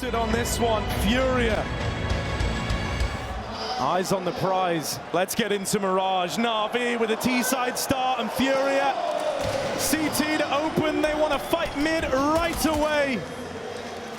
Sit on this one, FURIA. Eyes on the prize. Let's get into Mirage. NaVi with a T-side start and FURIA. CT to open, they want to fight mid right away.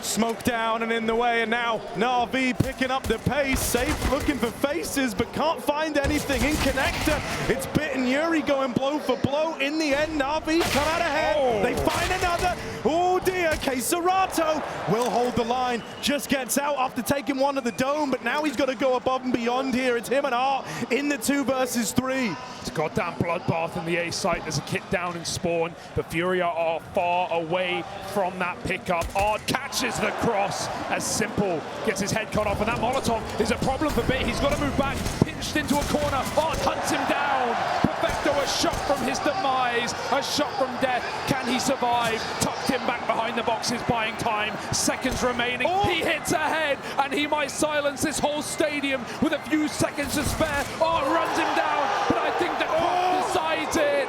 Smoke down and in the way, and now NaVi picking up the pace. Safe looking for faces, but can't find anything. In connector, it's bitten. Yuri going blow for blow. In the end, NaVi come out ahead. Oh. They find another. Oh dear, KSCERATO will hold the line. Just gets out after taking one of the dome, but now he's got to go above and beyond here. It's him and Art in the 2 versus 3. It's a goddamn bloodbath in the A site. There's a kit down in spawn, but FURIA are far away from that pickup. Art catches the cross as Simple gets his head cut off, and that Molotov is a problem for Bit. He's got to move back, pinched into a corner. Art hunts him down. Perfecto, a shot from his demise, a shot from death. Can he survive? Tucked him back behind the boxes, buying time. Seconds remaining. Oh. He hits ahead, and he might silence this whole stadium with a few seconds to spare. Art runs him down, but I think the clock decides it.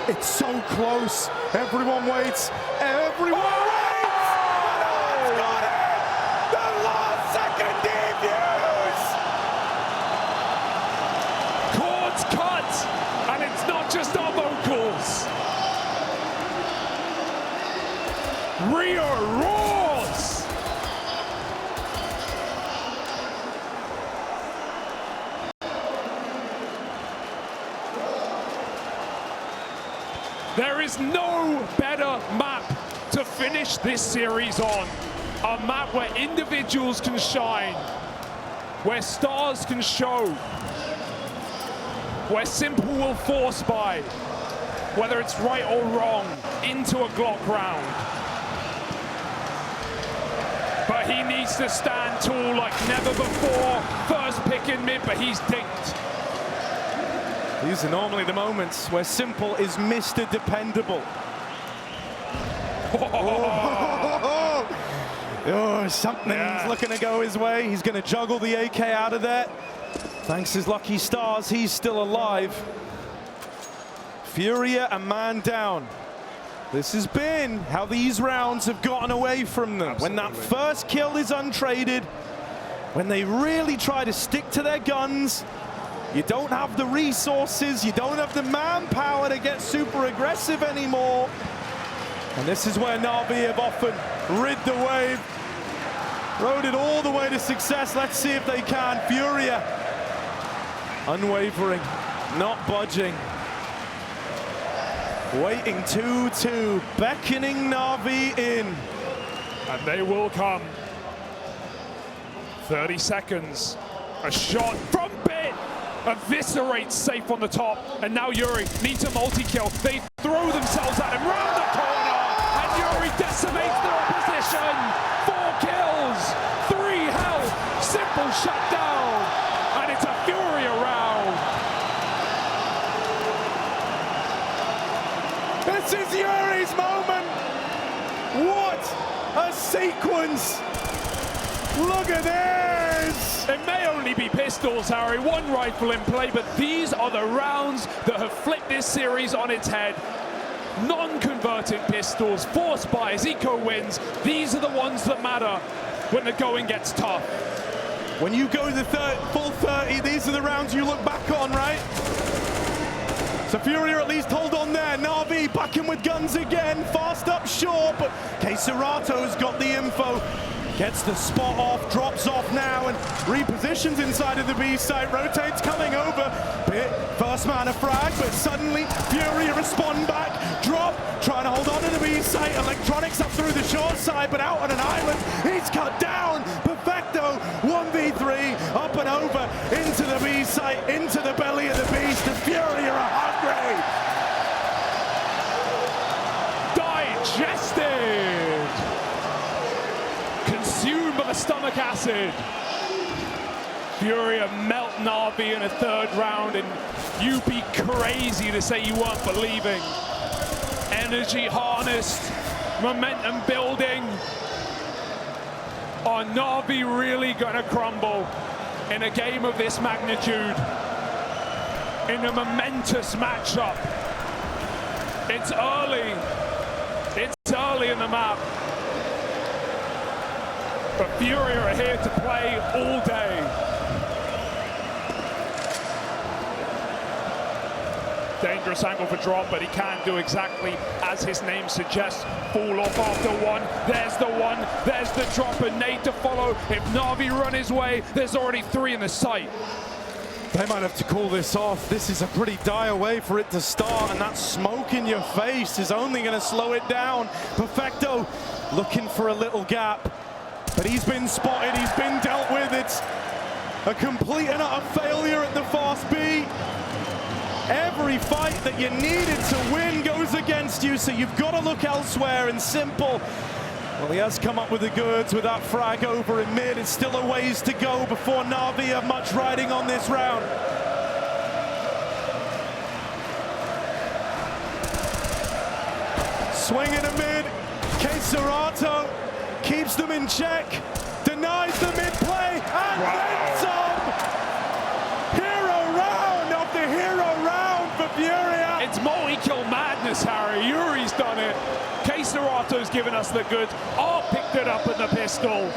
It's so close. Everyone waits. Everyone waits. Rio roars! There is no better map to finish this series on. A map where individuals can shine, where stars can show, where Simple will force buy, whether it's right or wrong, into a Glock round. But he needs to stand tall like never before. First pick in mid, but he's dinked. These are normally the moments where Simple is Mr. Dependable. Oh, something's looking to go his way. He's going to juggle the AK out of there. Thanks his lucky stars, he's still alive. FURIA a man down. This has been how these rounds have gotten away from them. Absolutely. When that first kill is untraded, when they really try to stick to their guns, you don't have the resources, you don't have the manpower to get super aggressive anymore. And this is where NaVi have often rid the wave, rode it all the way to success. Let's see if they can. FURIA, unwavering, not budging. Waiting 2-2, beckoning NaVi in. And they will come. 30 seconds. A shot from Bit. Eviscerates Safe on the top. And now Yuri needs a multi-kill. They throw themselves at him round the corner. And Yuri decimates the opposition. 4 kills, 3 health. Simple shut down. And it's a FURIA round. This is Yuri's moment. What a sequence. Look at this. It may only be pistols, Harry, 1 rifle in play, but these are the rounds that have flipped this series on its head. Non-converted pistols, forced buys, eco wins. These are the ones that matter when the going gets tough. When you go the full 30, these are the rounds you look back on, right? So FURIA at least hold on there. NaVi back in with guns again. Fast up short, but KSCERATO's got the info. Gets the spot off, drops off now, and repositions inside of the B site. Rotates coming over. Bit, first man a frag, but suddenly FURIA respond back. Drop, trying to hold on to the B site. Electronics up through the short side, but out on an island. He's cut down. Perfecto, 1v3, up and over into the B site, into the belly of the beast. And FURIA are hungry. Digested. Consumed by the stomach acid. FURIA melt NaVi in a 3rd round, and you'd be crazy to say you weren't believing. Energy harnessed, momentum building. Are NaVi really gonna crumble in a game of this magnitude? In a momentous matchup? It's early. It's early in the map. But FURIA are here to play all day. Dangerous angle for drop, but he can do exactly as his name suggests. Fall off after one. There's the one. There's the drop, and Nate to follow. If NaVi run his way, there's already 3 in the sight. They might have to call this off. This is a pretty dire way for it to start, and that smoke in your face is only going to slow it down. Perfecto looking for a little gap, but he's been spotted. He's been dealt with. It's a complete and utter failure at the fast B. Every fight that you needed to win goes against you, so you've got to look elsewhere. And Simple, well, he has come up with the goods with that frag over in mid. It's still a ways to go before NaVi have much riding on this round. Swing in a mid. KSCERATO keeps them in check, denies the mid play, and then some. Hero round after hero round for FURIA. It's multi-kill madness, Harry. Yuri's done it. KSCERATO's given us the goods. Art picked it up at the pistol.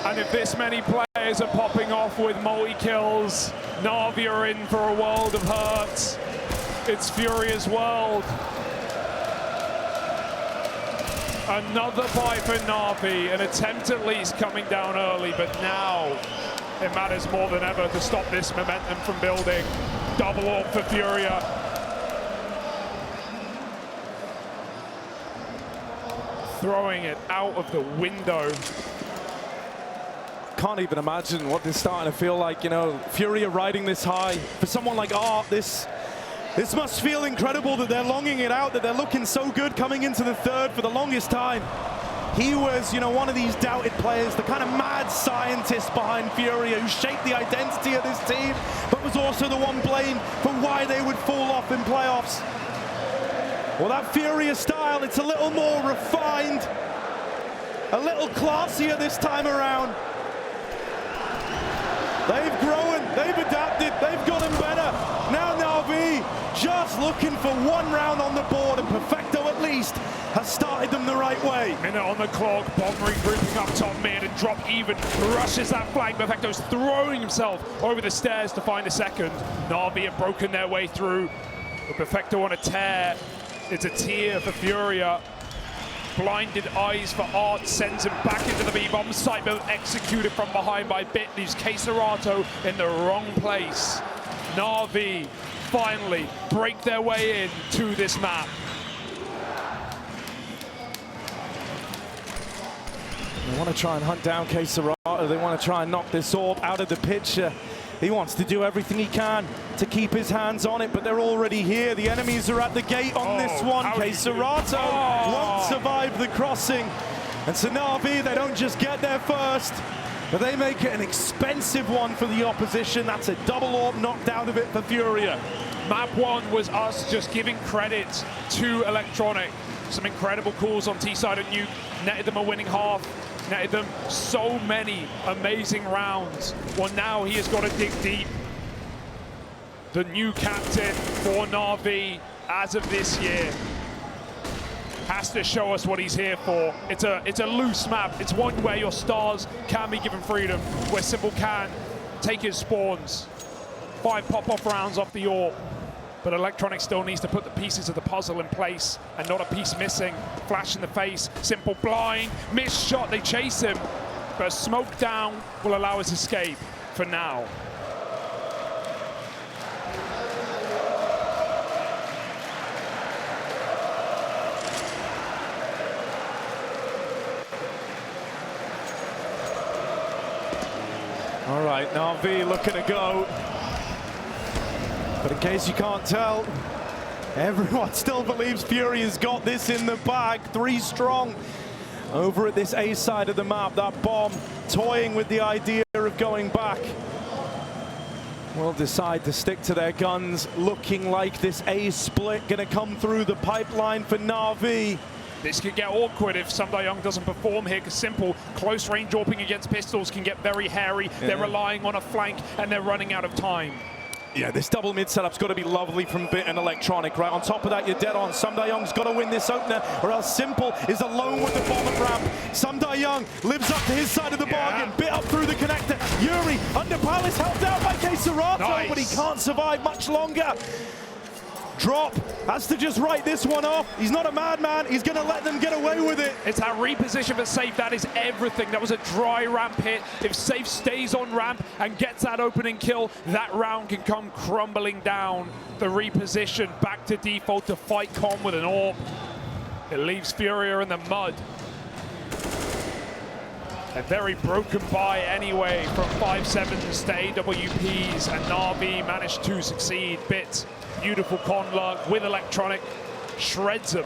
And if this many players are popping off with multi-kills, NaVi are in for a world of hurt. It's FURIA's world. Another buy for NaVi, an attempt at least coming down early, but now it matters more than ever to stop this momentum from building. Double AWP for FURIA. Throwing it out of the window. Can't even imagine what this is starting to feel like, you know, FURIA riding this high. For someone like Art, this must feel incredible that they're longing it out, that they're looking so good coming into the third for the longest time. He was, you know, one of these doubted players, the kind of mad scientist behind FURIA who shaped the identity of this team, but was also the one blamed for why they would fall off in playoffs. Well, that FURIA style, it's a little more refined, a little classier this time around. They've grown, they've adapted, they've gotten better. Now NaVi just looking for one round on the board, and Perfecto at least has started them the right way. Minute on the clock, Bomb regrouping up top mid, and Drop even rushes that flank. Perfecto's throwing himself over the stairs to find a second. NaVi have broken their way through, but Perfecto on a tear. It's a tear for FURIA. Blinded eyes for Art sends him back into the B-bomb site, but executed from behind by Bit. Leaves KSCERATO in the wrong place. NaVi finally break their way in to this map. They want to try and hunt down KSCERATO. They want to try and knock this AWP out of the picture. He wants to do everything he can to keep his hands on it, but they're already here. The enemies are at the gate on this one. KSCERATO won't survive the crossing. And so NaVi, they don't just get there first, but they make it an expensive one for the opposition. That's a double AWP knocked out of it for FURIA. Map one was us just giving credit to Electronic. Some incredible calls on T-side and Nuke, netted them a winning half. Netted them so many amazing rounds. Well, now he has got to dig deep. The new captain for NaVi as of this year has to show us what he's here for. It's a loose map. It's one where your stars can be given freedom, where Simple can take his spawns. 5 pop-off rounds off the AWP. But Electronic still needs to put the pieces of the puzzle in place, and not a piece missing. Flash in the face, Simple blind, missed shot, they chase him. But a smoke down will allow his escape for now. All right, NaVi looking to go. But in case you can't tell, everyone still believes FURIA's got this in the bag. 3 strong over at this A side of the map. That bomb toying with the idea of going back. Will decide to stick to their guns, looking like this A split gonna come through the pipeline for NaVi. This could get awkward if Young doesn't perform here, because Simple close range AWPing against pistols can get very hairy. Yeah. They're relying on a flank and they're running out of time. Yeah, this double mid setup's got to be lovely from Bit and Electronic, right? On top of that, you're dead on. Samdayoung's got to win this opener, or else Simple is alone with the bomb at ramp. Samdayoung lives up to his side of the bargain. Bit up through the connector. Yuri under Palace, helped out by KSCERATO, but he can't survive much longer. Drop has to just write this one off. He's not a madman. He's going to let them get away with it. It's that reposition for Safe. That is everything. That was a dry ramp hit. If Safe stays on ramp and gets that opening kill, that round can come crumbling down. The reposition back to default to fight Con with an AWP. It leaves FURIA in the mud. A very broken buy anyway from 5-7s to AWPs, and NaVi managed to succeed. Bit, beautiful con luck with Electronic, shreds them.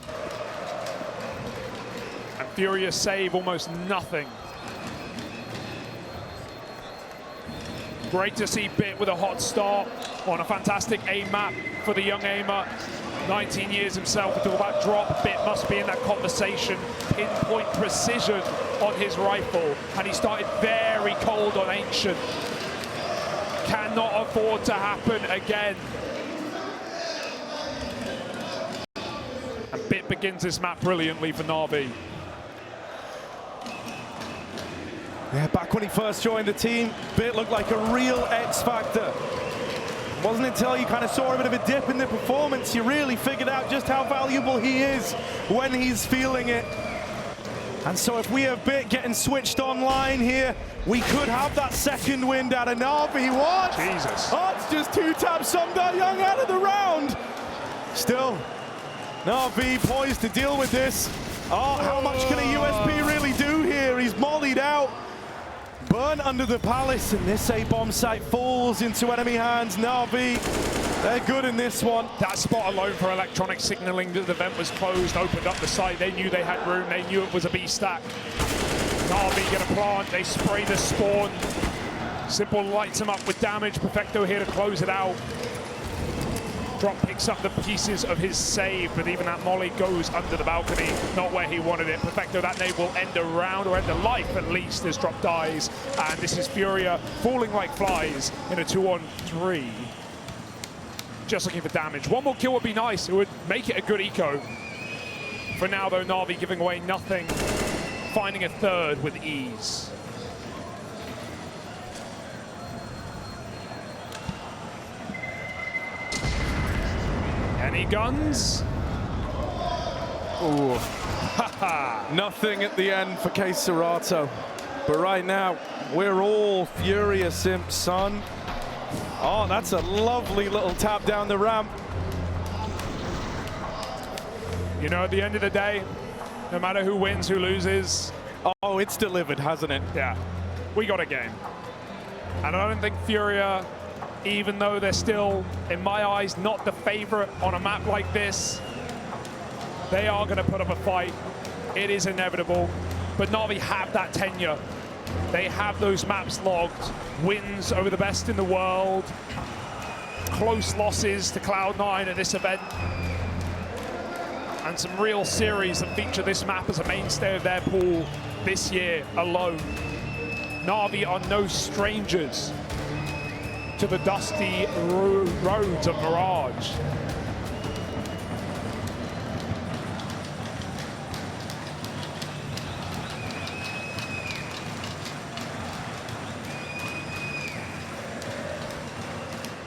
And FURIA save almost nothing. Great to see Bit with a hot start on a fantastic aim map for the young aimer. 19 years himself. We talk about drop. Bit must be in that conversation. Pinpoint precision on his rifle, and he started very cold on Ancient. Cannot afford to happen again. And Bit begins this map brilliantly for NaVi. Yeah, back when he first joined the team, Bit looked like a real X factor. It wasn't until you kind of saw a bit of a dip in the performance you really figured out just how valuable he is when he's feeling it. And so if we have Bit getting switched online here, we could have that second wind out of NaVi. What? Jesus. Oh, it's just two taps, Samdayoung out of the round. Still, NaVi poised to deal with this. Oh, how much can a USP really do here? He's mollied out. Burn under the Palace, and this A-bomb site falls into enemy hands. NaVi, they're good in this one. That spot alone for Electronic signaling that the vent was closed, opened up the site. They knew they had room. They knew it was a B stack. NaVi get a plant. They spray the spawn. Simple lights him up with damage. Perfecto here to close it out. Drop picks up the pieces of his save, but even that molly goes under the balcony, not where he wanted it. Perfecto, that nade will end a round, or end a life at least, as Drop dies. And this is FURIA falling like flies in a 2-on-3. Just looking for damage. One more kill would be nice. It would make it a good eco. For now, though, NaVi giving away nothing, finding a third with ease. Any guns? Ooh. Nothing at the end for KSCERATO. But right now, we're all FURIA simps, son. Oh, that's a lovely little tap down the ramp. You know, at the end of the day, no matter who wins, who loses. Oh, it's delivered, hasn't it? Yeah, we got a game. And I don't think FURIA, even though they're still, in my eyes, not the favorite on a map like this, they are going to put up a fight. It is inevitable. But NaVi have that tenure. They have those maps logged. Wins over the best in the world. Close losses to Cloud9 at this event. And some real series that feature this map as a mainstay of their pool this year alone. NaVi are no strangers to the dusty roads of Mirage.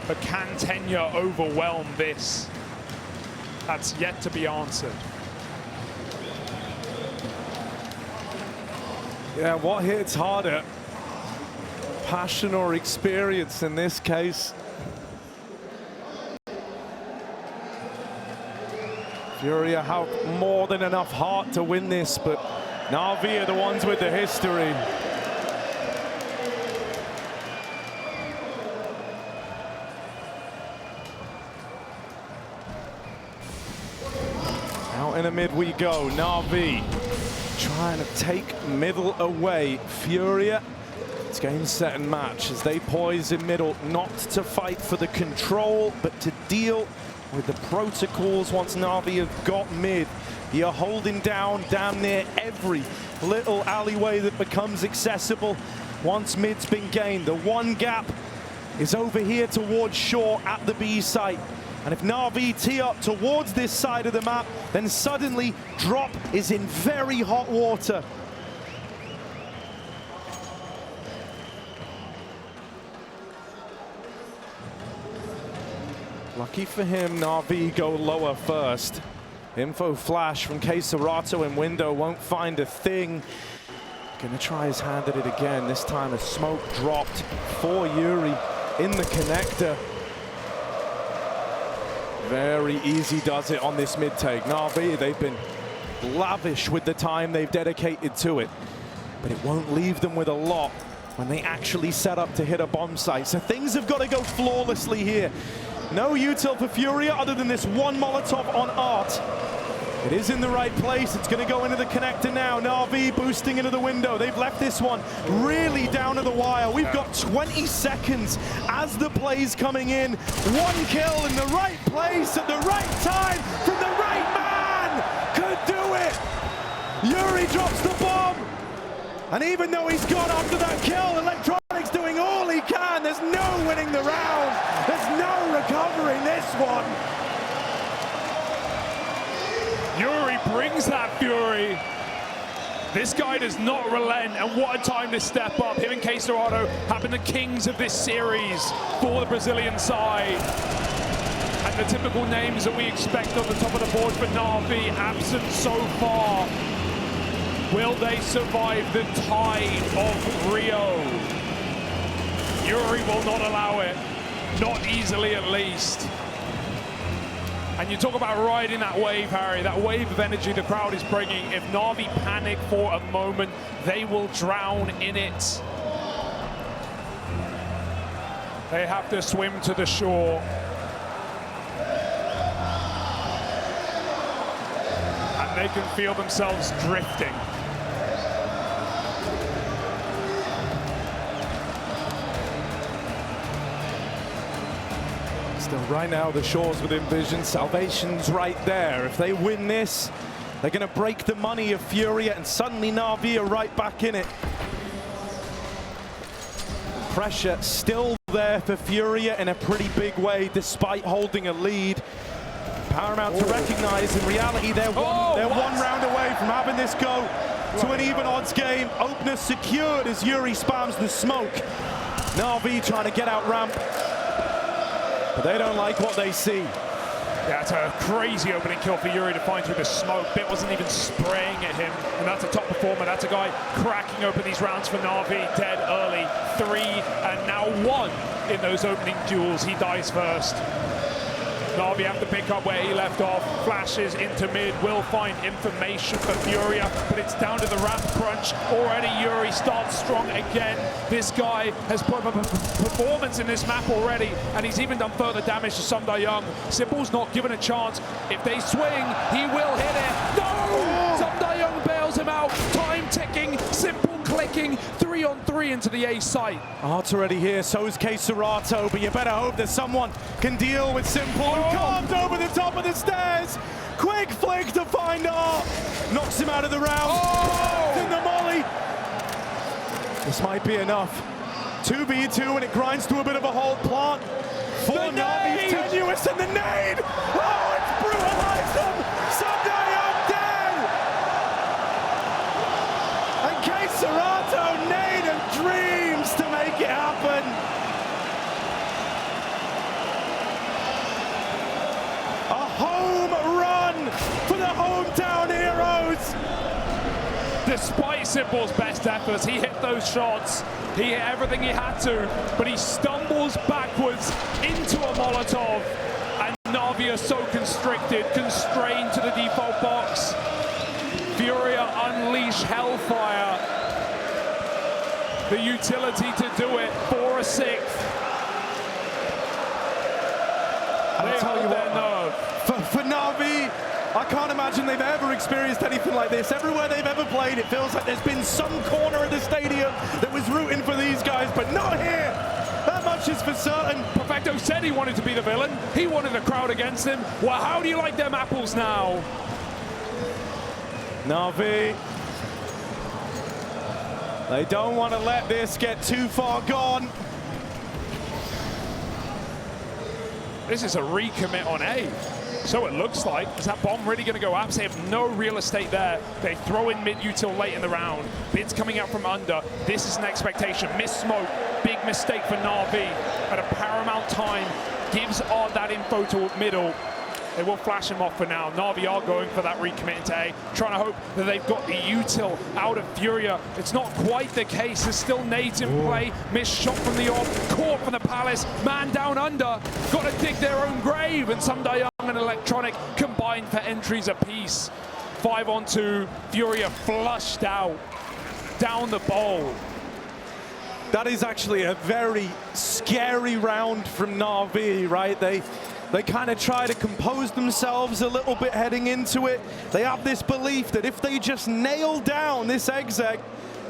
But can tenure overwhelm this? That's yet to be answered. Yeah, what hits harder? Passion or experience in this case? FURIA have more than enough heart to win this, but NaVi are the ones with the history. Out in the mid we go. NaVi trying to take middle away. FURIA, it's game, set, and match as they poise in middle, not to fight for the control, but to deal with the protocols once NaVi have got mid. You're holding down damn near every little alleyway that becomes accessible once mid's been gained. The one gap is over here towards shore at the B site. And if NaVi tee up towards this side of the map, then suddenly Drop is in very hot water. Lucky for him, NaVi go lower first. Info flash from KSCERATO in window, won't find a thing. Gonna try his hand at it again. This time a smoke dropped for Yuri in the connector. Very easy does it on this mid take. NaVi, they've been lavish with the time they've dedicated to it, but it won't leave them with a lot when they actually set up to hit a bomb site. So things have got to go flawlessly here. No util for FURIA other than this one Molotov on Art. It is in the right place. It's going to go into the connector now. NaVi boosting into the window. They've left this one really down to the wire. We've got 20 seconds as the play's coming in. One kill in the right place at the right time from the right man. Could do it. Yuri drops the bomb. And even though he's gone after that kill, Electronics doing all he can. There's no winning the round. There's no recovering this one. Yuri brings that fury. This guy does not relent, and what a time to step up. Him and KSCERATO have been the kings of this series for the Brazilian side. And the typical names that we expect on the top of the board for NaVi, absent so far. Will they survive the tide of Rio? Yuri will not allow it. Not easily, at least. And you talk about riding that wave, Harry, that wave of energy the crowd is bringing. If NaVi panic for a moment, they will drown in it. They have to swim to the shore. And they can feel themselves drifting. Still, right now, the shore's within vision. Salvation's right there. If they win this, they're going to break the money of FURIA, and suddenly NaVi are right back in it. Pressure still there for FURIA in a pretty big way, despite holding a lead. Paramount to recognize, in reality, they're one round away from having this go to an even odds game. Opener secured as Yuri spams the smoke. NaVi trying to get out ramp. But they don't like what they see. Yeah, it's a crazy opening kill for Yuri to find through the smoke. Bit wasn't even spraying at him, and that's a top performer. That's a guy cracking open these rounds for NaVi, dead early. 3 and now 1 in those opening duels. He dies first. NaVi have to pick up where he left off. Flashes into mid, will find information for FURIA, but it's down to the ramp crunch. Already Yuri starts strong again. This guy has put up a performance in this map already, and he's even done further damage to Sumdayoung. Simple's not given a chance. If they swing, he will hit it. No! Sumdayoung bails him out. Time ticking, Simple clicking. 3-on-3 into the A site. Art's already here, so is KSCERATO, but you better hope that someone can deal with Simple. Comes over the top of the stairs. Quick flick to find Art. Knocks him out of the round. In the molly. This might be enough. 2v2 and it grinds to a bit of a hold. Plant for NaVi. Tenuous and the nade. Oh, it's brutalized them. Sumdayoung dead. And KSCERATO nade and dreams to make it happen. For the hometown heroes. Despite Simple's best efforts, he hit those shots. He hit everything he had to, but he stumbles backwards into a Molotov. And NaVi are so constricted, constrained to the default box. FURIA unleash Hellfire. The utility to do it for a 6th. They hold their nerve. For NaVi, I can't imagine they've ever experienced anything like this. Everywhere they've ever played, it feels like there's been some corner of the stadium that was rooting for these guys, but not here. That much is for certain. Perfecto said he wanted to be the villain. He wanted the crowd against him. Well, how do you like them apples now? NaVi, they don't want to let this get too far gone. This is a recommit on A. So it looks like. Is that bomb really going to go up? They have no real estate there. They throw in mid-util late in the round. Bids coming out from under. This is an expectation. Miss smoke. Big mistake for NaVi at a paramount time. Gives Odd that info to middle. They will flash him off for now. NaVi are going for that recommit into A, trying to hope that they've got the util out of FURIA. It's not quite the case. There's still nades in play. Missed shot from the off, caught from the Palace. Man down under, got to dig their own grave. And Sunday Young and Electronic combined for entries apiece. 5-on-2, FURIA flushed out, down the bowl. That is actually a very scary round from NaVi, right? They kind of try to compose themselves a little bit heading into it. They have this belief that if they just nail down this exec,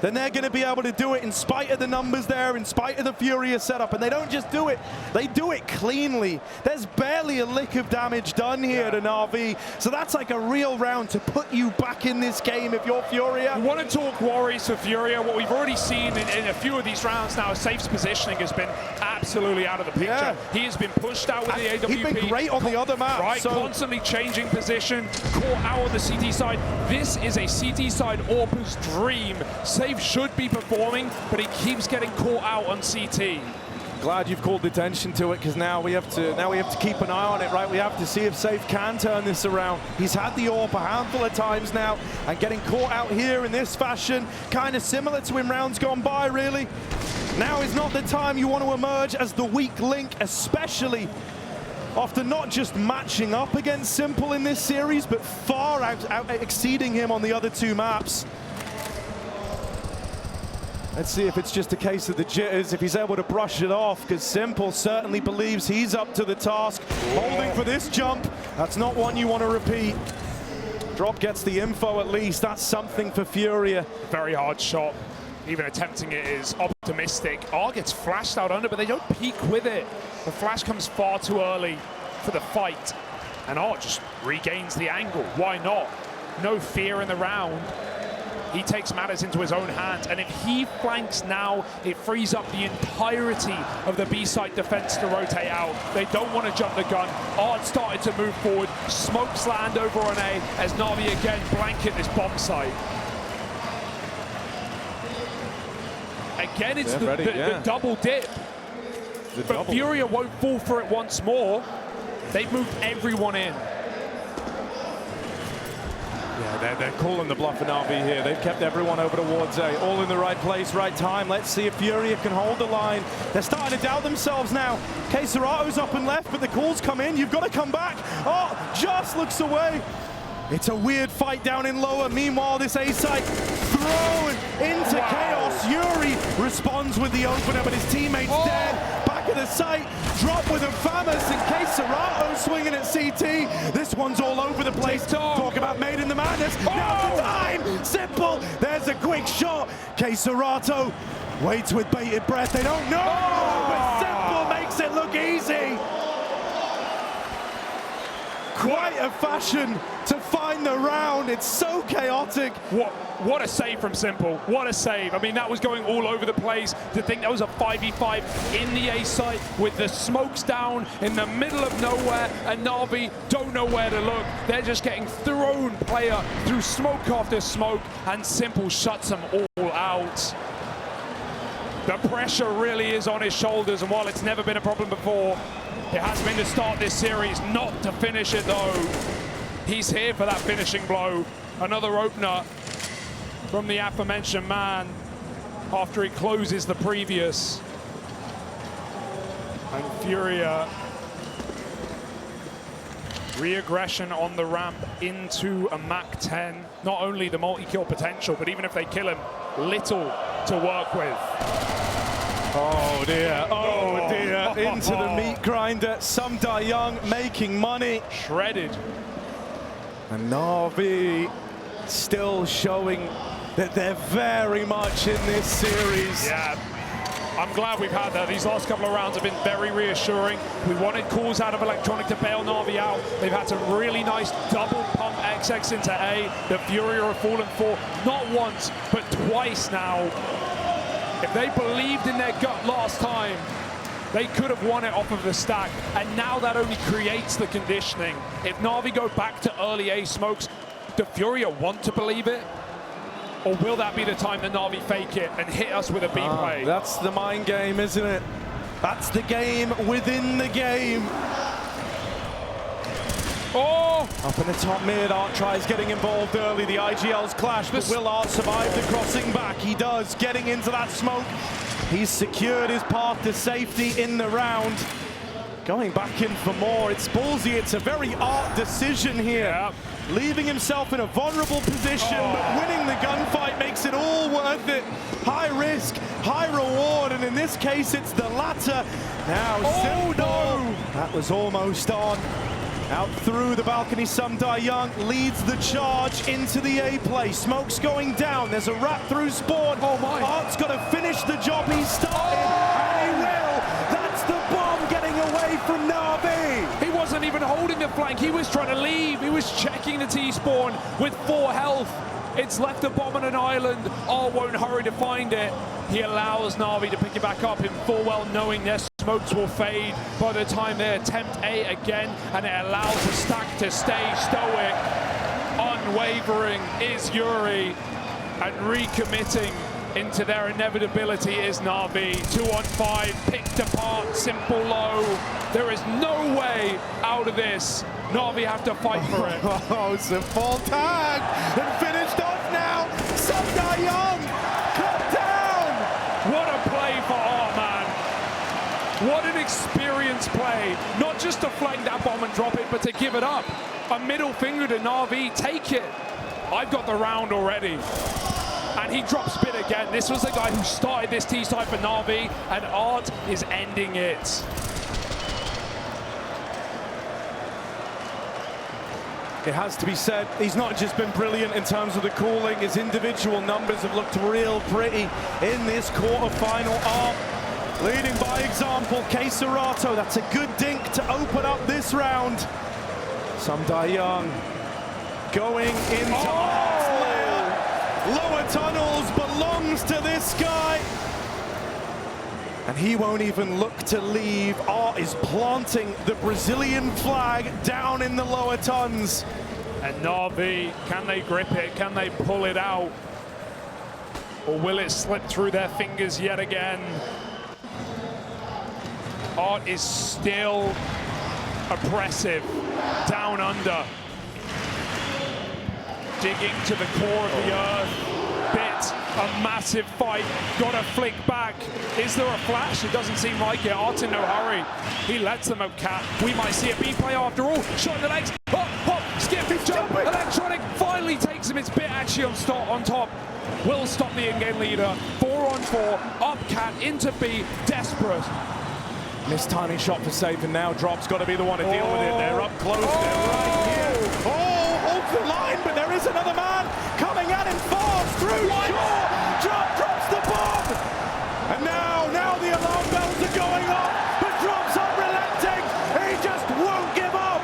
then they're going to be able to do it in spite of the numbers there, in spite of the FURIA setup. And they don't just do it, they do it cleanly. There's barely a lick of damage done here to NaVi. So that's like a real round to put you back in this game if you're FURIA. We want to talk worries for FURIA. What we've already seen in a few of these rounds now, Safe's positioning has been absolutely out of the picture. Yeah. He has been pushed out with the AWP. He's been great on the other map. Right, so constantly changing position, caught out on the CT side. This is a CT side AWPer's dream. Safe should be performing, but he keeps getting caught out on CT. Glad you've called attention to it, because now we have to keep an eye on it, right? We have to see if Safe can turn this around. He's had the AWP a handful of times now, and getting caught out here in this fashion, kind of similar to in rounds gone by, really. Now is not the time you want to emerge as the weak link, especially after not just matching up against Simple in this series, but far out exceeding him on the other two maps. Let's see if it's just a case of the jitters, if he's able to brush it off, because Simple certainly believes he's up to the task. Holding for this jump, that's not one you want to repeat. Drop gets the info at least, that's something for FURIA. Very hard shot. Even attempting it is optimistic. R gets flashed out under, but they don't peek with it. The flash comes far too early for the fight. And R just regains the angle. Why not? No fear in the round. He takes matters into his own hands, and if he flanks now, it frees up the entirety of the B-side defense to rotate out. They don't want to jump the gun. Ard started to move forward. Smokes land over on A as NaVi again blanket this bomb site. Again, it's the double dip. But FURIA won't fall for it once more. They've moved everyone in. Yeah, they're calling the bluff for NaVi here. They've kept everyone over towards A. All in the right place, right time. Let's see if FURIA can hold the line. They're starting to doubt themselves now. KSCERATO's up and left, but the calls come in. You've got to come back. Oh, just looks away. It's a weird fight down in lower. Meanwhile, this A site thrown into chaos. Yuri responds with the opener, but his teammate's dead. Back of the site, drop with Infamus, and KSCERATO swinging at CT. This one's all over the place. Talk about made in the madness. Now's the time. Simple. There's a quick shot. KSCERATO waits with bated breath. They don't know, but Simple makes it look easy. Quite a fashion to find the round. It's so chaotic. What a save from Simple. What a save. I mean, that was going all over the place. To think that was a 5v5 in the A site with the smokes down in the middle of nowhere, and NaVi don't know where to look. They're just getting thrown player through smoke after smoke, and Simple shuts them all out. The pressure really is on his shoulders, and while it's never been a problem before, it has been to start this series, not to finish it though. He's here for that finishing blow. Another opener from the aforementioned man after he closes the previous. And FURIA, re-aggression on the ramp into a MAC-10. Not only the multi-kill potential, but even if they kill him, little to work with. Oh dear, oh dear, into the meat grinder. Sunday Young making money. Shredded. And NaVi still showing that they're very much in this series. Yeah, I'm glad we've had that. These last couple of rounds have been very reassuring. We wanted calls out of Electronic to bail NaVi out. They've had some really nice double pump XX into A. The FURIA have fallen for not once, but twice now. If they believed in their gut last time, They could have won it off of the stack, and now that only creates the conditioning. If NaVi go back to early A smokes, do FURIA want to believe it? Or will that be the time that NaVi fake it and hit us with a B play? That's the mind game, isn't it? That's the game within the game. Oh! Up in the top mid, Art tries getting involved early. The IGL's clash, but will Art survive the crossing back? He does, getting into that smoke. He's secured his path to safety in the round. Going back in for more. It's ballsy. It's a very Art decision here. Yeah. Leaving himself in a vulnerable position, but winning the gunfight makes it all worth it. High risk, high reward, and in this case, it's the latter. Now, Simple. No! That was almost on. Out through the balcony, Young leads the charge into the A play. Smoke's going down. There's a rat through spawn. Oh my! Art's got to finish the job he started, and he will. That's the bomb getting away from NaVi. He wasn't even holding the flank. He was trying to leave. He was checking the T-spawn with 4 health. It's left the bomb on an island. Art won't hurry to find it. He allows NaVi to pick it back up in full well knowing their smokes will fade by the time they attempt A again, and it allows the stack to stay stoic. Unwavering is Yuri, and recommitting into their inevitability is NaVi. 2 on 5, picked apart, Simple low. There is no way out of this. NaVi have to fight for it. Oh, it's a full tag and finished off now. Young cut down. What a play for Art, man. What an experienced play. Not just to flank that bomb and drop it, but to give it up. A middle finger to NaVi, take it. I've got the round already. And he drops bid again. This was the guy who started this T-side for NaVi, and Art is ending it. It has to be said, he's not just been brilliant in terms of the calling. His individual numbers have looked real pretty in this quarterfinal. Art leading by example. KSCERATO, that's a good dink to open up this round. Young going into Art's lair. Lower tunnels belongs to this guy. And he won't even look to leave. Art is planting the Brazilian flag down in the lower tons. And NaVi, can they grip it? Can they pull it out? Or will it slip through their fingers yet again? Art is still oppressive, down under. Digging to the core of the earth. A massive fight, gotta flick back. Is there a flash? It doesn't seem like it. Art's in no hurry. He lets them outcat. We might see a B play after all. Shot in the legs, hop, hop, skip, jump. Electronic finally takes him. It's bit actually on top. Will stop the in-game leader. 4 on 4, up cat into B, desperate. Missed timing shot for safe, and now Drop's got to be the one to deal with it. They're up close, they're right here. Holds the line, but there is another man coming at him fast through shore. Drop drops the bomb. And now the alarm bells are going off, but Drop's unrelenting. He just won't give up.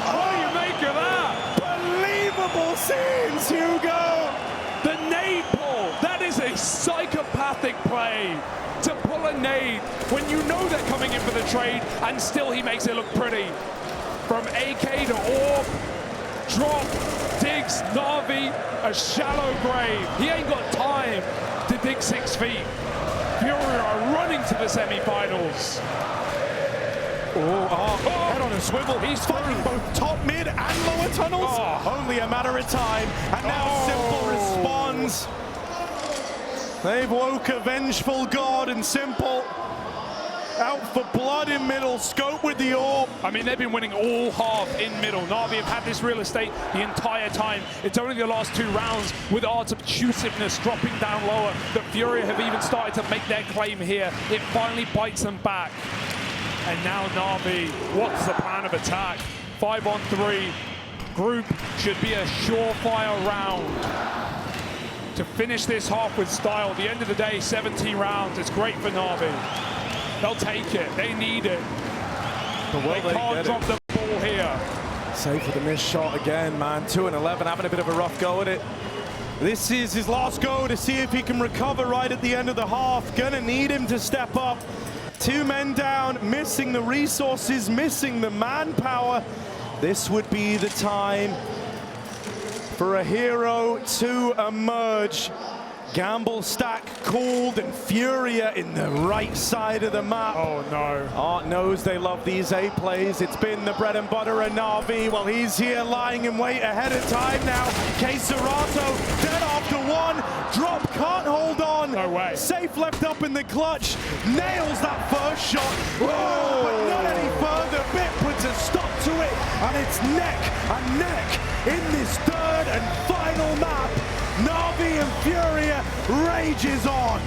What do you make of that? Unbelievable scenes, Hugo. The nade pull, that is a psychopathic play. To pull a nade when you know they're coming in for the trade, and still he makes it look pretty. From AK to Orb, drop, digs NaVi a shallow grave. He ain't got time to dig 6 feet. FURIA are running to the semifinals. Head on a swivel. He's fighting both top, mid, and lower tunnels. Only a matter of time. And now Simple responds. They've woke a vengeful god, and Simple out for blood in middle. Scope with the orb. I mean, they've been winning all half in middle. NaVi have had this real estate the entire time. It's only the last 2 rounds with Art's obtrusiveness dropping down lower that FURIA have even started to make their claim here. It finally bites them back. And now NaVi, what's the plan of attack? 5 on 3. Group should be a surefire round to finish this half with style. At the end of the day, 17 rounds. It's great for NaVi. They'll take it. They need it. But they can't drop the ball here. Safe with a missed shot again, man. 2 and 11, having a bit of a rough go at it. This is his last go to see if he can recover right at the end of the half. Gonna need him to step up. 2 men down, missing the resources, missing the manpower. This would be the time for a hero to emerge. Gamble stack called and FURIA in the right side of the map. Oh no. Art knows they love these A plays. It's been the bread and butter of NaVi. Well, he's here lying in wait ahead of time now. KSCERATO dead after 1. Drop, can't hold on. No way. Safe left up in the clutch. Nails that first shot. Oh, but not any further. Bit puts a stop to it. And it's neck and neck in this 3rd and final map. NaVi and FURIA rages on.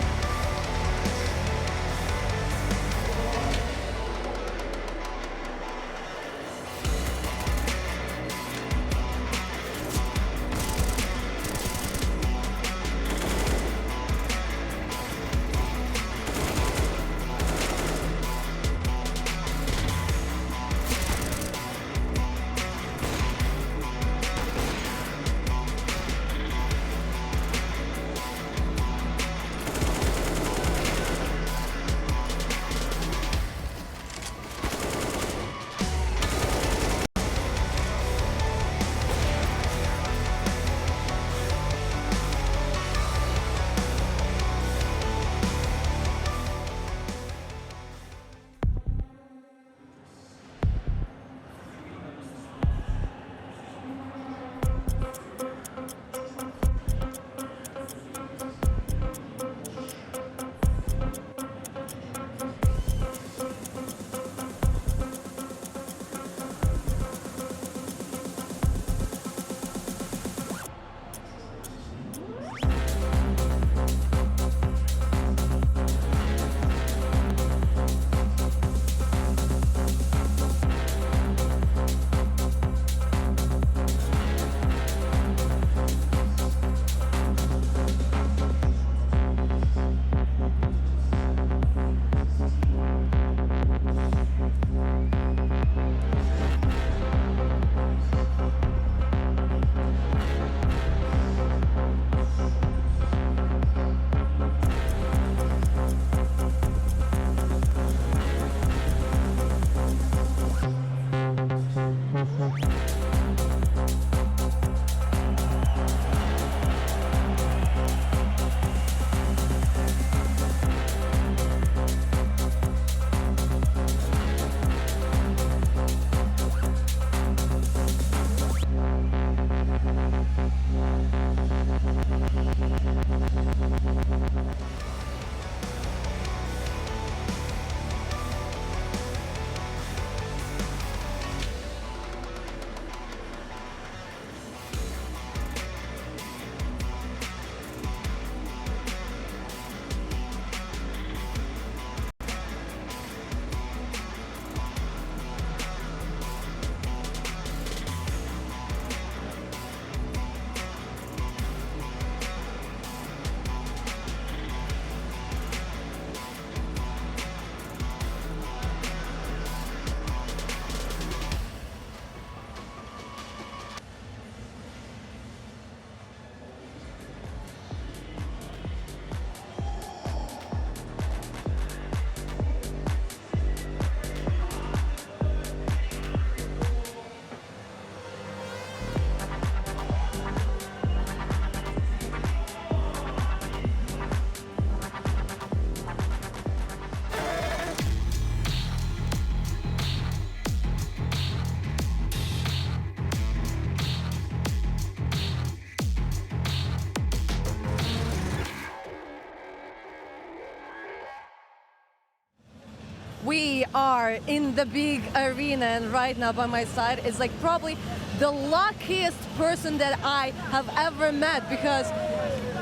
We are in the big arena, and right now by my side is like probably the luckiest person that I have ever met, because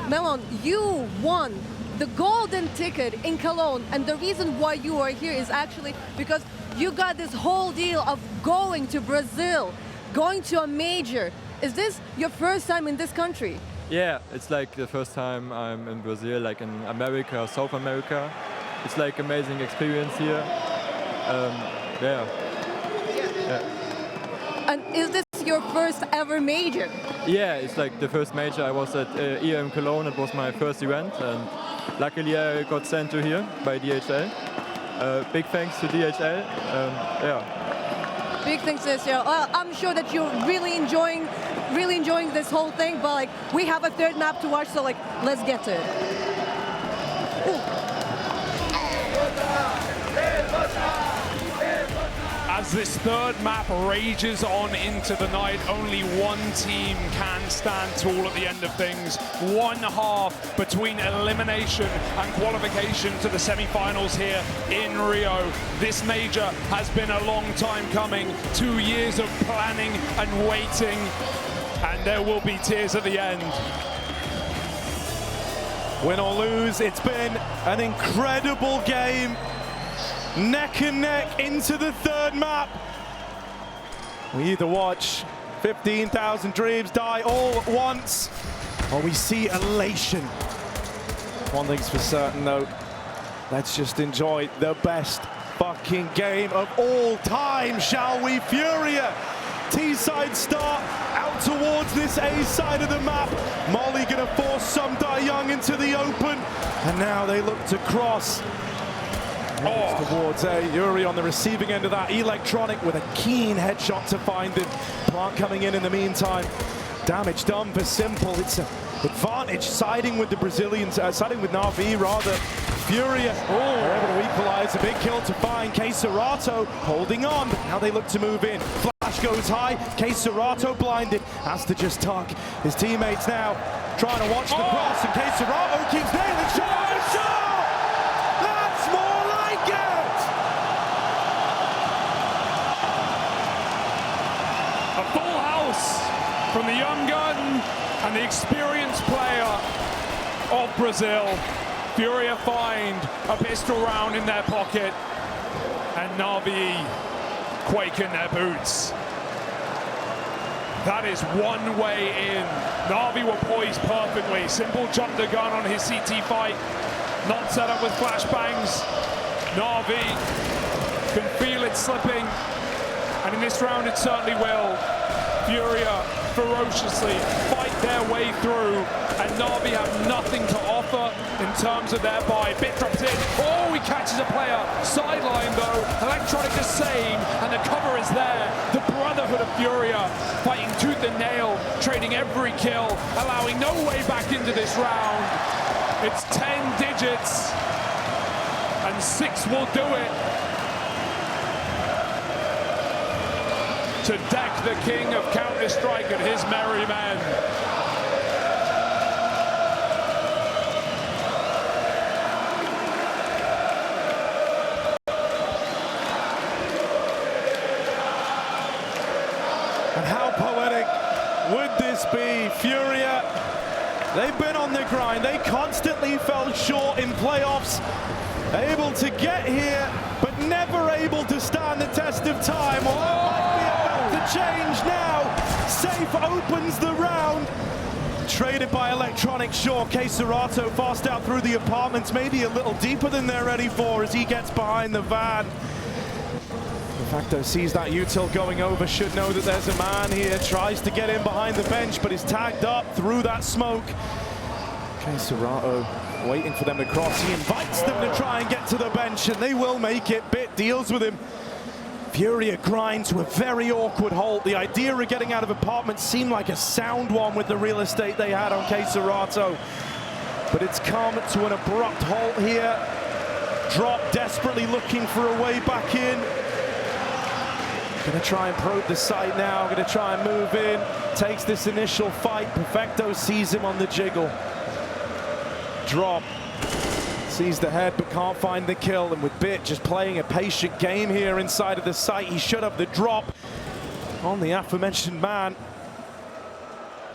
Melon, you won the golden ticket in Cologne, and the reason why you are here is actually because you got this whole deal of going to Brazil, going to a major. Is this your first time in this country? Yeah, it's like the first time I'm in Brazil, like in America, South America. It's like amazing experience here. Yeah. And is this your first ever major? Yeah, it's like the first major. I was at IEM Cologne. It was my first event, and luckily I got sent to here by DHL. Big thanks to DHL. Yeah. Big thanks this year. I'm sure that you're really enjoying this whole thing, but like we have a third map to watch, so like let's get to it. As this third map rages on into the night, only one team can stand tall at the end of things. One half between elimination and qualification to the semi-finals here in Rio. This major has been a long time coming. 2 years of planning and waiting, and there will be tears at the end. Win or lose, it's been an incredible game. Neck and neck into the third map. We either watch 15,000 dreams die all at once, or we see elation. One thing's for certain though, let's just enjoy the best fucking game of all time, shall we? FURIA, T-side start, out towards this A side of the map. Molly gonna force some Die Young into the open, and now they look to cross. Towards Yuri on the receiving end of that. Electronic with a keen headshot to find him. Plant coming in the meantime. Damage done for Simple. It's an advantage siding with the Brazilians, siding with NaVi rather. FURIA are able to equalize. A big kill to find. KSCERATO holding on, but now they look to move in. Flash goes high. KSCERATO blinded. Has to just tug his teammates now. Trying to watch the cross, and KSCERATO keeps nailing shot. From the young gun and the experienced player of Brazil. FURIA find a pistol round in their pocket, and NaVi quake in their boots. That is one way in. NaVi were poised perfectly. Simple jumped the gun on his CT fight, not set up with flashbangs. NaVi can feel it slipping, and in this round it certainly will. FURIA ferociously fight their way through, and NaVi have nothing to offer in terms of their buy. Bit drops in. Oh, he catches a player. Sideline though. Electronic the same, and the cover is there. The brotherhood of FURIA fighting tooth and nail, trading every kill, allowing no way back into this round. It's 10 digits, and 6 will do it. To deck the king of Counter-Strike and his merry men. And how poetic would this be? FURIA, they've been on the grind. They constantly fell short in playoffs. Able to get here, but never able to stand the test of time. Well, that might be about to change now. Safe opens the round. Traded by Electronic, sure. KSCERATO fast out through the apartments, maybe a little deeper than they're ready for as he gets behind the van. De facto sees that util going over, should know that there's a man here, tries to get in behind the bench, but is tagged up through that smoke. KSCERATO waiting for them to cross. He invites them to try and get to the bench, and they will make it. Bit deals with him. FURIA grind to a very awkward halt. The idea of getting out of apartments seemed like a sound one with the real estate they had on KSCERATO. But it's come to an abrupt halt here. Drop desperately looking for a way back in. Gonna try and probe the site now. Gonna try and move in. Takes this initial fight. Perfecto sees him on the jiggle. Drop. Sees the head but can't find the kill, and with Bit just playing a patient game here inside of the site, he should have the drop on the aforementioned man.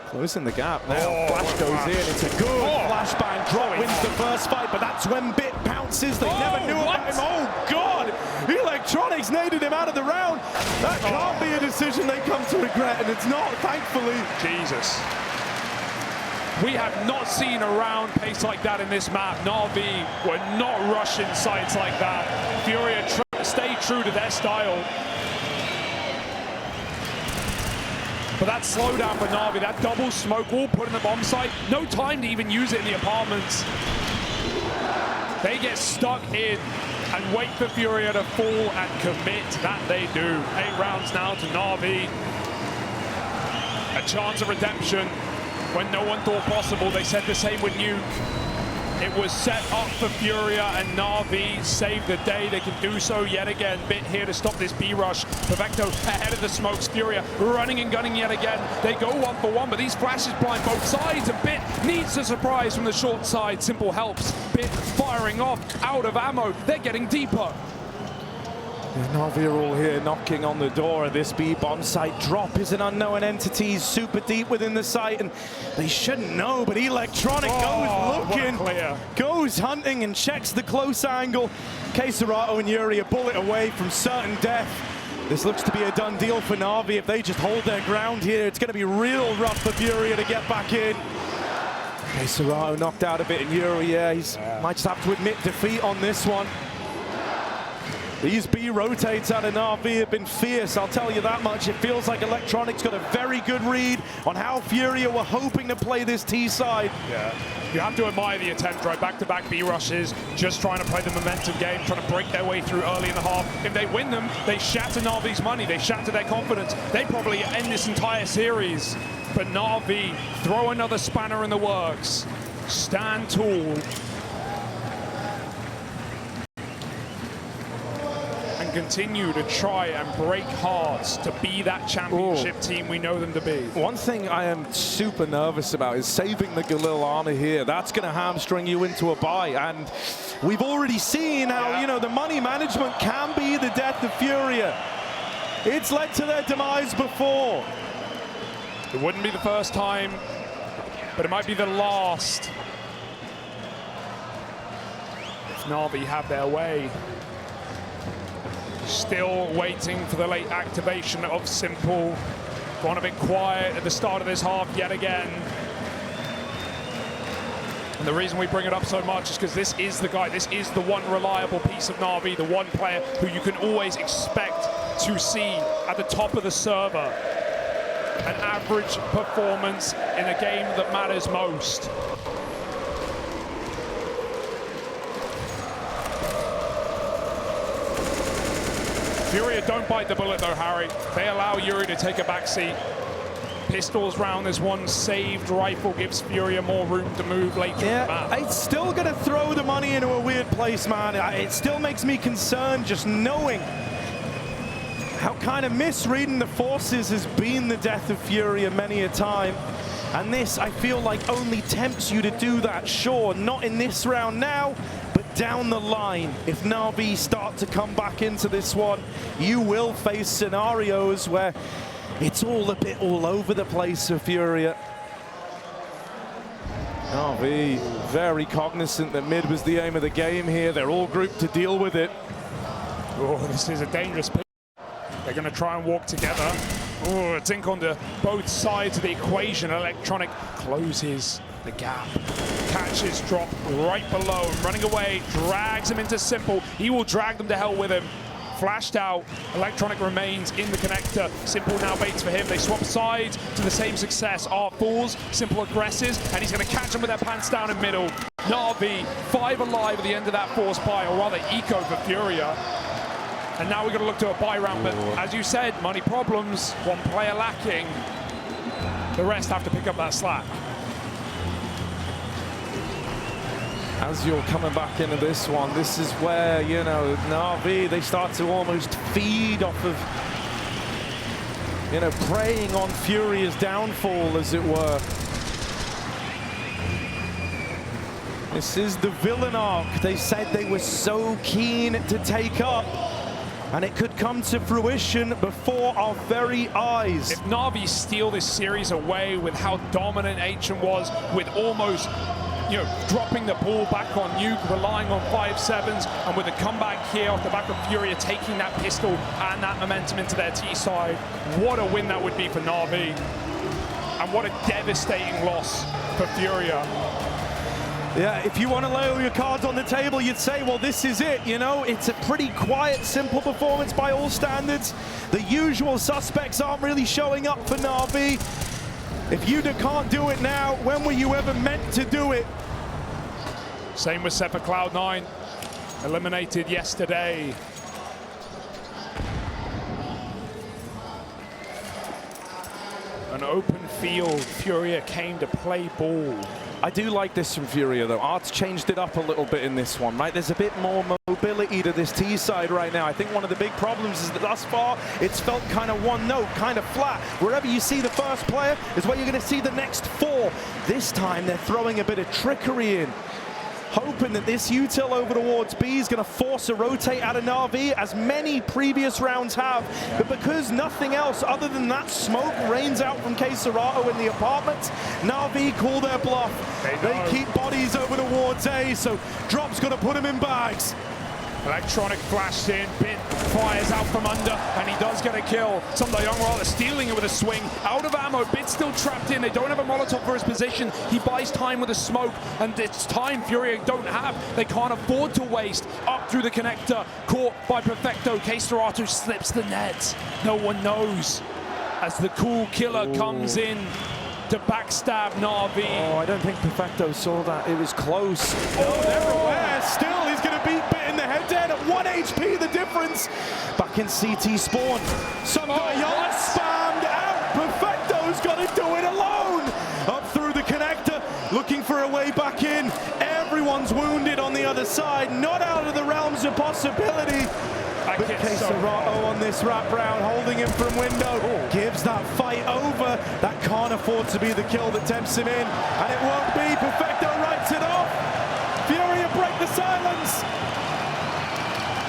Closing the gap now. Flash goes in. It's a good flashbang. Drop wins the first fight, but that's when Bit pounces. They never knew about him. Oh God! Electronics naded him out of the round. That can't be a decision they come to regret, and it's not, thankfully. Jesus. We have not seen a round pace like that in this map. NaVi were not rushing sites like that. FURIA stay true to their style. But that slowdown for NaVi, that double smoke wall put in the bomb site, no time to even use it in the apartments. They get stuck in and wait for FURIA to fall and commit. That they do. 8 rounds now to NaVi. A chance of redemption when no one thought possible. They said the same with Nuke. It was set up for FURIA, and NaVi saved the day. They can do so yet again. Bit here to stop this B rush. Perfecto ahead of the smokes. FURIA running and gunning yet again. They go 1-for-1, but these flashes blind both sides. And Bit needs a surprise from the short side. Simple helps. Bit firing off, out of ammo. They're getting deeper. NaVi are all here knocking on the door of this B bomb site. Drop is an unknown entity, super deep within the site, and they shouldn't know, but Electronic goes looking, goes hunting and checks the close angle. KSCERATO and Yuri a bullet away from certain death. This looks to be a done deal for NaVi. If they just hold their ground here, it's going to be real rough for FURIA to get back in. KSCERATO knocked out a bit, and Yuri, might just have to admit defeat on this one. These B rotates out of NaVi have been fierce, I'll tell you that much. It feels like Electronic's got a very good read on how FURIA were hoping to play this T side. Yeah, you have to admire the attempt, right? Back-to-back B rushes, just trying to play the momentum game, trying to break their way through early in the half. If they win them, they shatter NaVi's money, they shatter their confidence. They probably end this entire series. But NaVi throw another spanner in the works. Stand tall. Continue to try and break hearts to be that championship team we know them to be. One thing I am super nervous about is saving the Galil armor here. That's going to hamstring you into a buy, and we've already seen how, you know, the money management can be the death of FURIA. It's led to their demise before. It wouldn't be the first time, but it might be the last. If NaVi have their way. Still waiting for the late activation of Simple. Gone a bit quiet at the start of this half yet again. And the reason we bring it up so much is because this is the guy, this is the one reliable piece of NaVi, the one player who you can always expect to see at the top of the server. An average performance in a game that matters most. FURIA don't bite the bullet though, Harry. They allow Yuri to take a backseat. Pistols round this one saved rifle gives FURIA more room to move later in the map. It's still going to throw the money into a weird place, man. It still makes me concerned just knowing how kind of misreading the forces has been the death of FURIA many a time. And this, I feel like, only tempts you to do that. Sure, not in this round now, but down the line. If NaVi start to come back into this one, you will face scenarios where it's all a bit all over the place for FURIA. NaVi very cognizant that mid was the aim of the game here. They're all grouped to deal with it. Oh, this is a dangerous pick. They're going to try and walk together. Oh, a dink onto both sides of the equation. Electronic closes the gap. Catches drop right below and running away. Drags him into Simple. He will drag them to hell with him. Flashed out. Electronic remains in the connector. Simple now waits for him. They swap sides to the same success. Art falls. Simple aggresses. And he's going to catch them with their pants down in middle. NaVi 5 alive at the end of that force buy, or rather eco for FURIA. And now we're going to look to a buy round, but as you said, money problems, one player lacking. The rest have to pick up that slack. As you're coming back into this one, this is where, you know, NaVi, they start to almost feed off of, you know, preying on FURIA's downfall, as it were. This is the villain arc they said they were so keen to take up. And it could come to fruition before our very eyes. If NaVi steal this series away with how dominant Ancient was, with almost, you know, dropping the ball back on Nuke, relying on 5-7s, and with a comeback here off the back of FURIA, taking that pistol and that momentum into their T side, what a win that would be for NaVi. And what a devastating loss for FURIA. Yeah, if you want to lay all your cards on the table, you'd say, well, this is it, you know? It's a pretty quiet, simple performance by all standards. The usual suspects aren't really showing up for NaVi. If you can't do it now, when were you ever meant to do it? Same with Saffee Cloud9, eliminated yesterday. An open field, FURIA came to play ball. I do like this from FURIA, though. Art's changed it up a little bit in this one, right? There's a bit more mobility to this T side right now. I think one of the big problems is that thus far, it's felt kind of one note, kind of flat. Wherever you see the first player is where you're going to see the next four. This time, they're throwing a bit of trickery in, hoping that this util over towards B is going to force a rotate out of NaVi, as many previous rounds have. But because nothing else other than that smoke rains out from KSCERATO in the apartments, NaVi call their bluff. They keep bodies over towards A, so Drop's going to put them in bags. Electronic flashed in, Bit fires out from under, and he does get a kill. Young rather stealing it with a swing. Out of ammo, Bit's still trapped in. They don't have a Molotov for his position. He buys time with a smoke, and it's time FURIA don't have. They can't afford to waste. Up through the connector, caught by Perfecto. KSCERATO slips the net. No one knows as the cool killer comes in to backstab NaVi. Oh, I don't think Perfecto saw that. It was close. Oh, they're aware. Still, he's going to beat Bit in the head-to-head at 1 HP, the difference. Back in CT spawn. Young spammed out. Perfecto's got to do it alone. Up through the connector, looking for a way back in. Everyone's wounded on the other side. Not out of the realms of possibility. But KSCERATO on this wraparound, holding him from window, gives that fight over. That can't afford to be the kill that tempts him in, and it won't be. Perfecto writes it off. FURIA break the silence.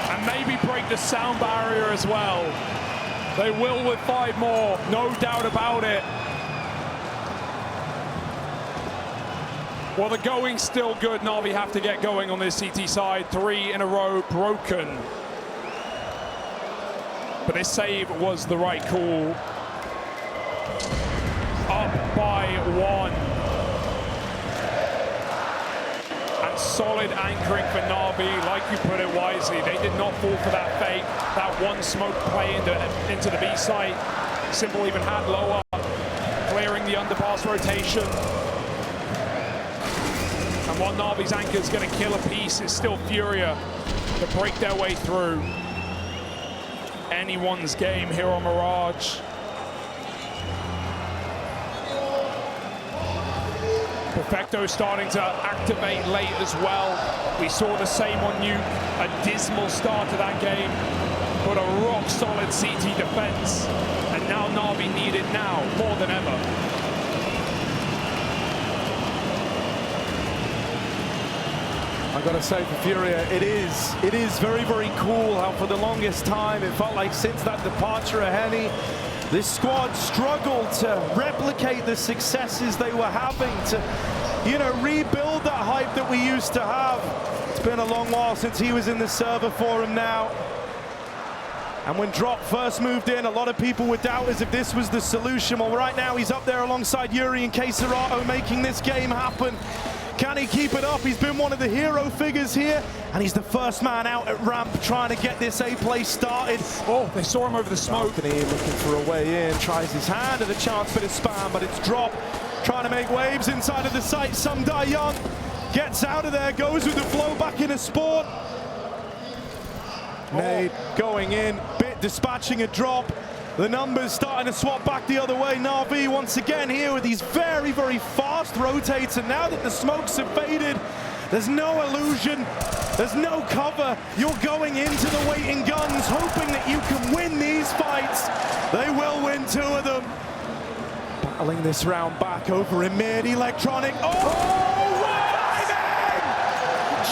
And maybe break the sound barrier as well. They will with 5 more, no doubt about it. Well, the going's still good. NaVi have to get going on this CT side. 3 in a row broken. But this save was the right call. Up by 1. And solid anchoring for NaVi, like you put it wisely. They did not fall for that fake. That one smoke play into the B site. Simple even had lower, clearing the underpass rotation. And while NaVi's anchor is going to kill a piece, it's still FURIA to break their way through. Anyone's game here on Mirage. Perfecto starting to activate late as well. We saw the same on Nuke. A dismal start to that game, but a rock solid CT defense. And now NaVi need it now more than ever. I've got to say for FURIA, it is very, very cool how for the longest time it felt like since that departure of Henny, this squad struggled to replicate the successes they were having, to, you know, rebuild that hype that we used to have. It's been a long while since he was in the server for him now. And when Drop first moved in, a lot of people would doubt as if this was the solution. Well, right now he's up there alongside Yuri and KSCERATO making this game happen. Can he keep it up? He's been one of the hero figures here, and he's the first man out at ramp trying to get this A play started. Oh, they saw him over the smoke. Balcony looking for a way in, tries his hand at a chance bit of spam, but it's Drop trying to make waves inside of the site. Young gets out of there, goes with the flow back into Sport. Nade going in, Bit dispatching a Drop. The numbers starting to swap back the other way. NaVi once again here with these very, very fast rotates. And now that the smokes have faded, there's no illusion, there's no cover. You're going into the waiting guns, hoping that you can win these fights. They will win 2 of them. Battling this round back over in mid. Electronic. Oh, reviving!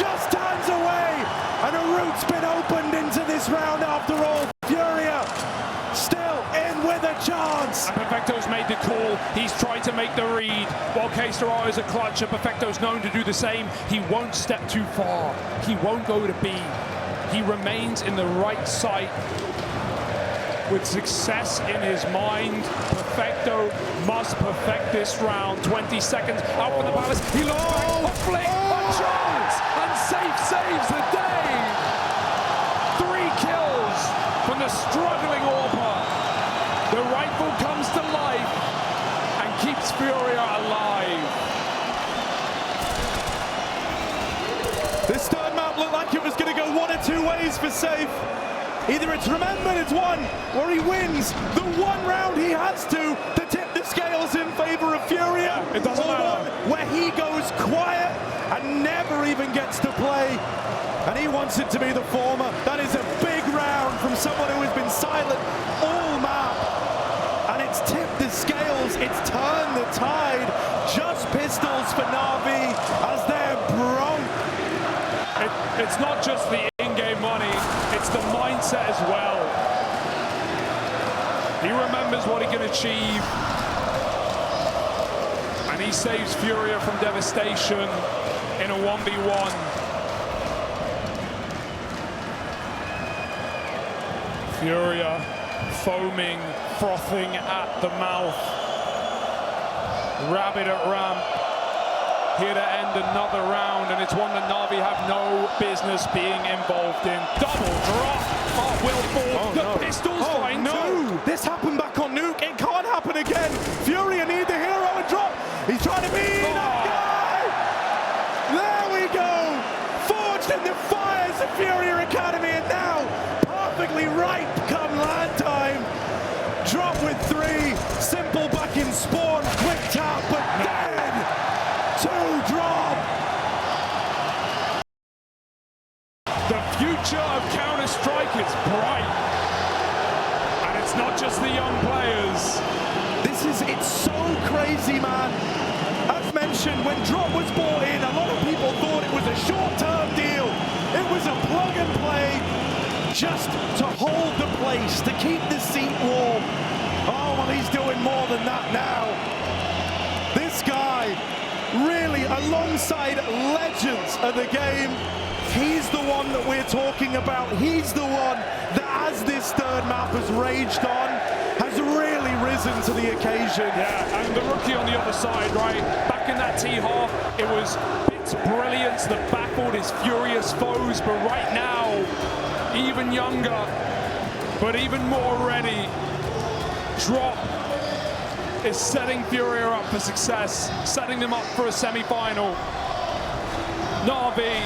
Just hands away. And a route's been opened into this round after all. FURIA still in with a chance. And Perfecto's made the call. He's tried to make the read. While KSCERATO is a clutch, and Perfecto's known to do the same. He won't step too far. He won't go to B. He remains in the right site. with success in his mind. Perfecto must perfect this round. 20 seconds out from the Palace. He looks back, a flick, a chance, and Safe saves the day. 3 kills from the struggling Orpa. The rifle comes to life and keeps FURIA alive. This third map looked like it was going to go one or two ways for Safe. Either it's remembered it's one, or he wins the one round he has to tip the scales in favor of FURIA. It doesn't matter. One where he goes quiet and never even gets to play. And he wants it to be the former. That is a big round from someone who has been silent all map. And it's tipped the scales, it's turned the tide. Just pistols for NaVi as they're broke. It's not just the in-game money, it's the mindset as well. He remembers what he can achieve, and he saves FURIA from devastation in a 1v1. FURIA foaming, frothing at the mouth. Rabid at ramp. Here to end another round, and it's one that NaVi have no business being involved in. Double drop. Oh, will fall. The pistol's fine too. This happened back on Nuke. It can't happen again. FURIA need the hero and drop. He's trying to be that guy. There we go. Forged in the fires of FURIA Academy, and now perfectly right come land time. Drop with 3. Simple back in spawn. Quick tap, but dead. 2 drop. The future of Counter-Strike is bright. And it's not just the young players. It's so crazy, man. As mentioned, when Drop was brought in, a lot of people thought it was a short-term deal. It was a plug and play just to hold the place, to keep the seat warm. Oh, well, he's doing more than that now. This guy, really, alongside legends of the game, he's the one that we're talking about. He's the one that, as this third map has raged on, has really risen to the occasion. Yeah, and the rookie on the other side, right? Back in that T-half, it was Bit's brilliance that baffled his furious foes, but right now, even younger, but even more ready. Drop is setting FURIA up for success, setting them up for a semi-final. NaVi,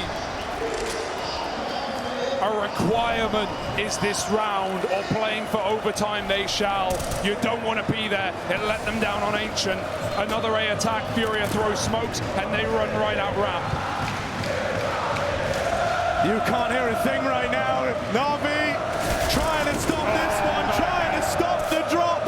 a requirement is this round, or playing for overtime they shall. You don't want to be there. It let them down on Ancient. Another A attack, FURIA throws smokes, and they run right out ramp. You can't hear a thing right now. NaVi trying to stop this one, trying to stop the drop.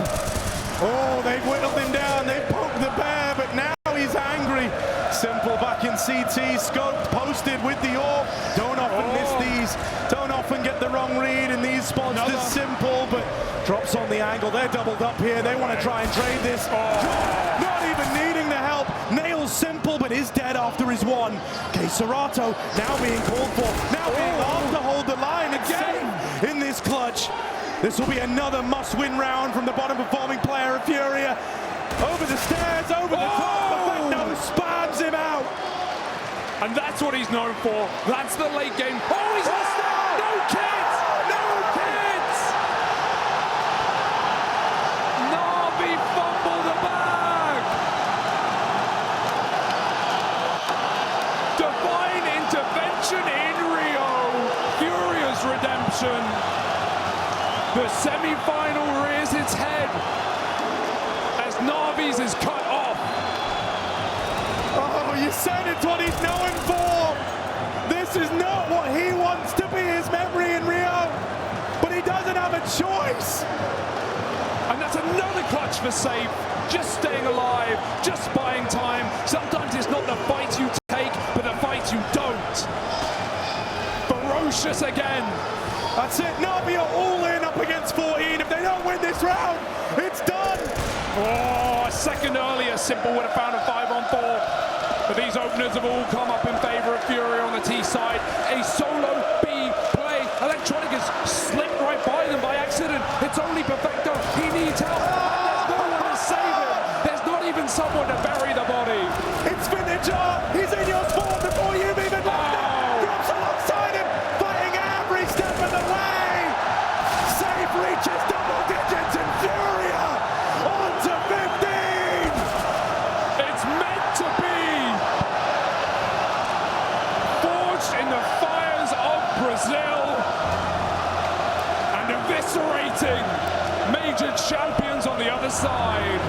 Oh, they've whittled him down, they've poked the bear, but now he's angry. Simple back in CT, scoped, posted with the AWP. Don't often miss these, don't often get the wrong read in these spots. This Simple, but drops on the angle. They're doubled up here, they want to try and trade this. Not even needing the help. Nails Simple, but is dead after his one. KSCERATO now being called for, now being asked to hold the line again in this clutch. This will be another must-win round from the bottom performing player of FURIA. Over the stairs, over the top, Perfecto spams him out. And that's what he's known for. That's the late game. Oh, he's lost it! No kids! No kids! NaVi fumbled the bag! Divine intervention in Rio. FURIA's redemption. The semi-final rears its head as NaVi's is cut off. Oh, you said it's what he's known for. This is not what he wants to be his memory in Rio, but he doesn't have a choice. And that's another clutch for Safe. Just staying alive, just buying time. Sometimes it's not the fight you take, but the fight you don't. Ferocious again. That's it, NaVi are all in up against 14. If they don't win this round, it's done. Oh, a second earlier, Simple would have found a 5-on-4. But these openers have all come up in favor of FURIA on the T side. A solo B play. Electronic has slipped right by them by accident. accident. It's only Perfecto. He needs help. And there's no one to save him. There's not even someone to bury the body. It's Vintage Art. He's in your spawn before you've even left it. Drops alongside him, fighting every step of the way. Save reaches double digits and FURIA on to 15. It's meant to be. Forged in the fires of Brazil and eviscerating major champions on the other side.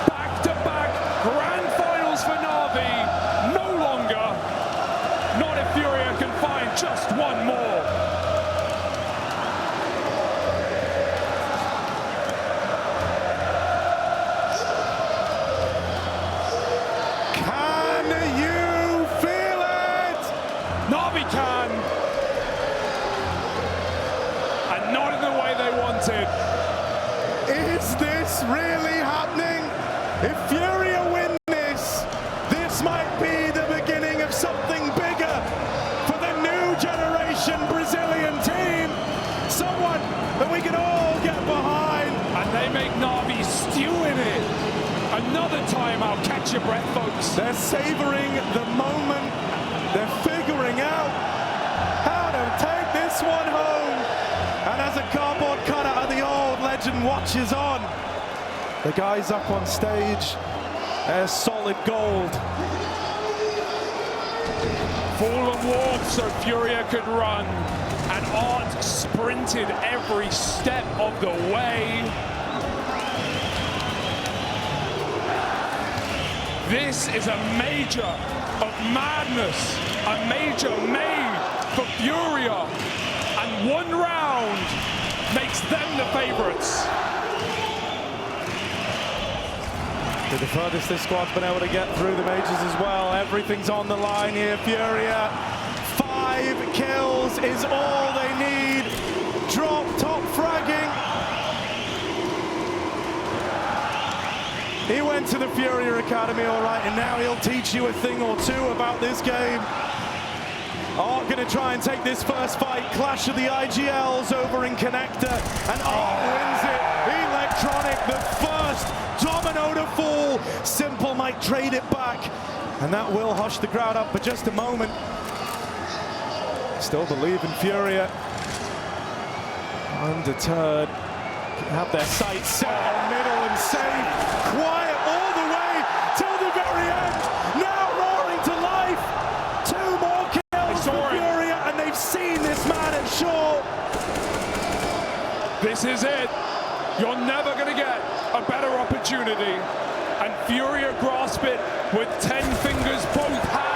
Back-to-back grand finals for NaVi. No longer. Not if FURIA can find just one more. Can you feel it? NaVi can. And not in the way they wanted. Is this really happening? If FURIA win this might be the beginning of something bigger for the new generation Brazilian team. Someone that we can all get behind. And they make NaVi stew in it. Another timeout. Catch your breath, folks. They're savoring the moment. They're figuring out how to take this one home. And as a cardboard cutout of the old legend watches on, the guys up on stage, they're solid gold. Fallen walked so FURIA could run. And Art sprinted every step of the way. This is a major of madness. A major made for FURIA. And one round makes them the favorites. To the furthest this squad's been able to get through the majors as well. Everything's on the line here. FURIA, 5 kills is all they need. Drop top fragging. He went to the FURIA Academy, all right, and now he'll teach you a thing or two about this game. Art gonna try and take this first fight. Clash of the IGLs over in Connector, and Art wins it. Electronic, the first domino to fall. Simple might trade it back, and that will hush the crowd up for just a moment. Still believe in FURIA. Undeterred, have their sights set on middle and safe. Quiet all the way till the very end. Now roaring to life. 2 more kills for FURIA, and they've seen this man at shore. This is it. You're never going to get a better opportunity. And FURIA grasp it with 10 fingers, both hands.